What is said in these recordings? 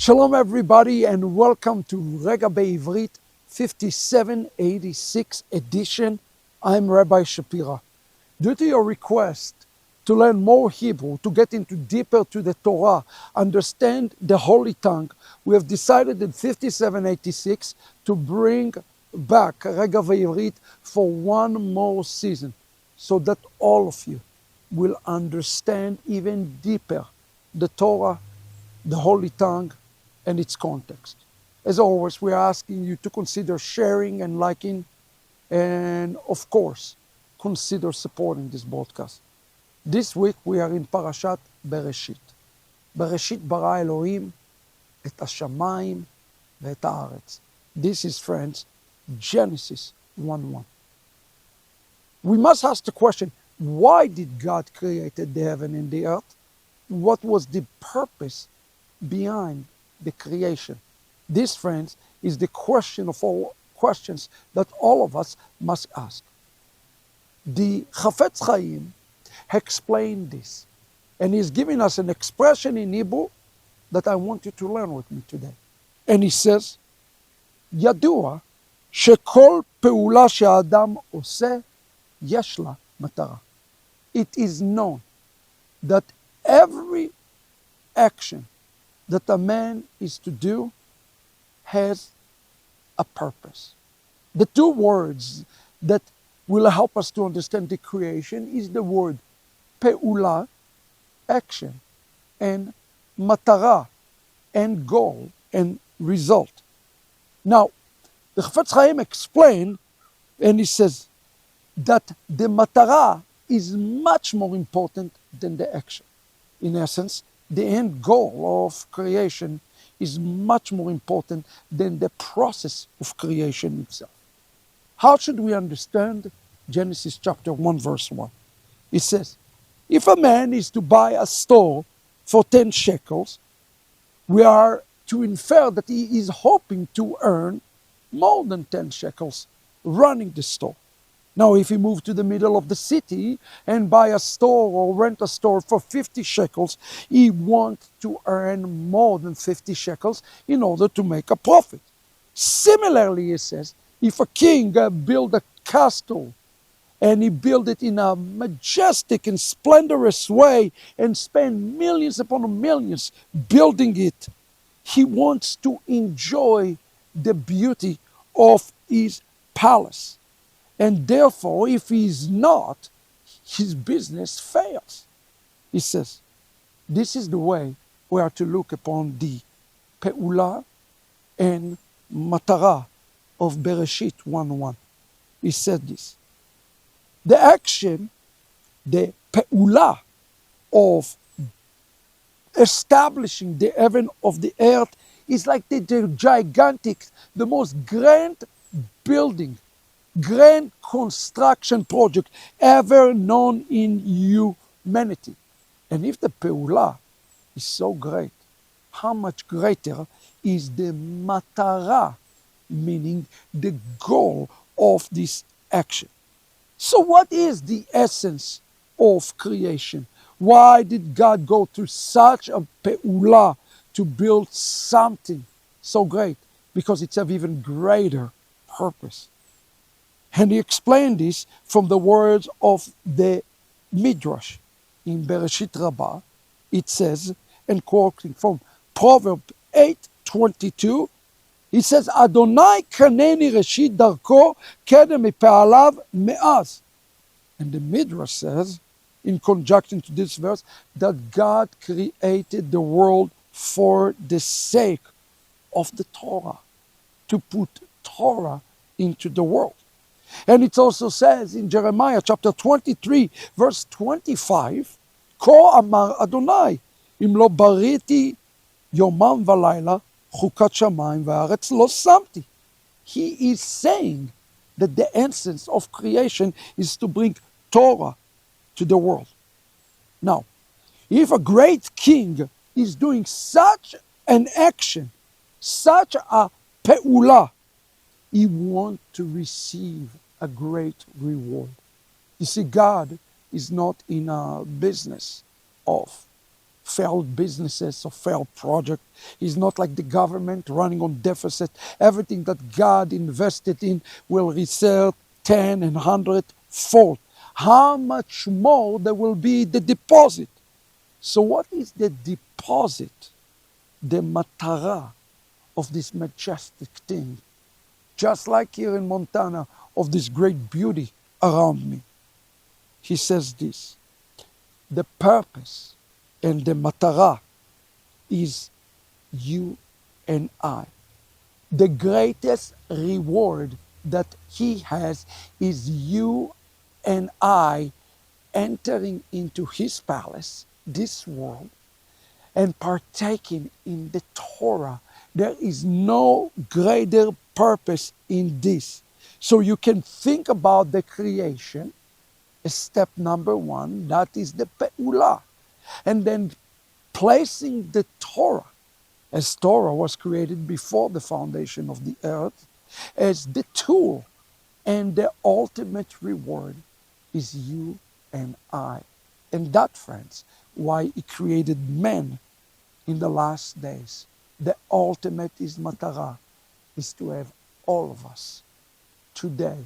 Shalom everybody and welcome to Regah Bivrit 5786 edition. I'm Rabbi Shapira. Due to your request to learn more Hebrew, to get into deeper to the Torah, understand the Holy Tongue, we have decided in 5786 to bring back Regah Bivrit for one more season so that all of you will understand even deeper the Torah, the Holy Tongue, and its context. As always, we are asking you to consider sharing and liking, and of course, consider supporting this broadcast. This week we are in parashat Bereshit. Bereshit bara Elohim et hashamayim ve'et haaretz. This is, friends, Genesis 1:1. We must ask the question, why did God create the heaven and the earth? What was the purpose behind the creation? This, friends, is the question of all questions that all of us must ask. The Chofetz Chayim explained this, and he's giving us an expression in Hebrew that I want you to learn with me today. And he says, ידוע שכל פעולה שהאדם עושה יש לה מטרה. It is known that every action that a man is to do has a purpose. The two words that will help us to understand the creation is the word pe'ula, action, and matara, end goal and result. Now, the Chofetz Chayim explained, and he says that the matara is much more important than the action. In essence, the end goal of creation is much more important than the process of creation itself. How should we understand Genesis chapter 1, verse 1? It says, if a man is to buy a store for 10 shekels, we are to infer that he is hoping to earn more than 10 shekels running the store. Now, if he moved to the middle of the city and buy a store or rent a store for 50 shekels, he wants to earn more than 50 shekels in order to make a profit. Similarly, he says, if a king build a castle and he build it in a majestic and splendorous way and spend millions upon millions building it, he wants to enjoy the beauty of his palace. And therefore, if he is not, his business fails. He says, this is the way we are to look upon the pe'ula and matara of Bereshit 1:1. He said this. The action, the pe'ula of establishing the heaven of the earth is like the gigantic, the most grand building, grand construction project ever known in humanity. And if the pe'ula is so great, how much greater is the matara, meaning the goal of this action? So what is the essence of creation? Why did God go through such a pe'ula to build something so great? Because it's of even greater purpose. And he explained this from the words of the Midrash. In Bereshit Rabbah, it says, and quoting from Proverbs 8:22, he says, Adonai kaneni reshit darko kedem me'pe'alav me'az. And the Midrash says, in conjunction to this verse, that God created the world for the sake of the Torah, to put Torah into the world. And it also says in Jeremiah chapter 23, verse 25, Ko amar Adonai, im lo bariti yomam v'layla, chukat shamayim v'aretz lo samti. He is saying that the essence of creation is to bring Torah to the world. Now, if a great king is doing such an action, such a pe'ula, he wants to receive a great reward. You see, God is not in a business of failed businesses or failed project. He's not like the government running on deficit. Everything that God invested in will result 10 and 100 fold. How much more there will be the deposit? So what is the deposit, the matara of this majestic thing? Just like here in Montana, of this great beauty around me. He says this, the purpose and the matara is you and I. The greatest reward that he has is you and I entering into his palace, this world, and partaking in the Torah. There is no greater purpose in this. So you can think about the creation, step number one, that is the pe'ulah. And then placing the Torah, as Torah was created before the foundation of the earth, as the tool. And the ultimate reward is you and I. And that, friends, why he created men in the last days. The ultimate is matara, is to have all of us today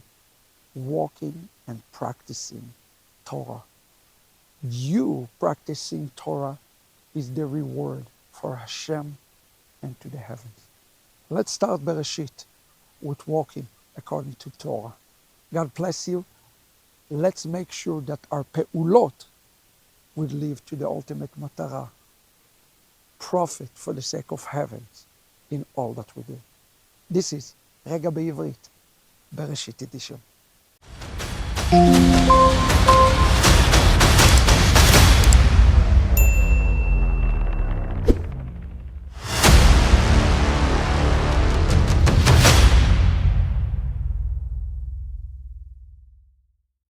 walking and practicing Torah. You practicing Torah is the reward for Hashem and to the heavens. Let's start Bereshit with walking according to Torah. God bless you. Let's make sure that our pe'ulot will lead to the ultimate matara. Profit for the sake of heavens in all that we do. This is Regah Bivrit, Bereshit edition.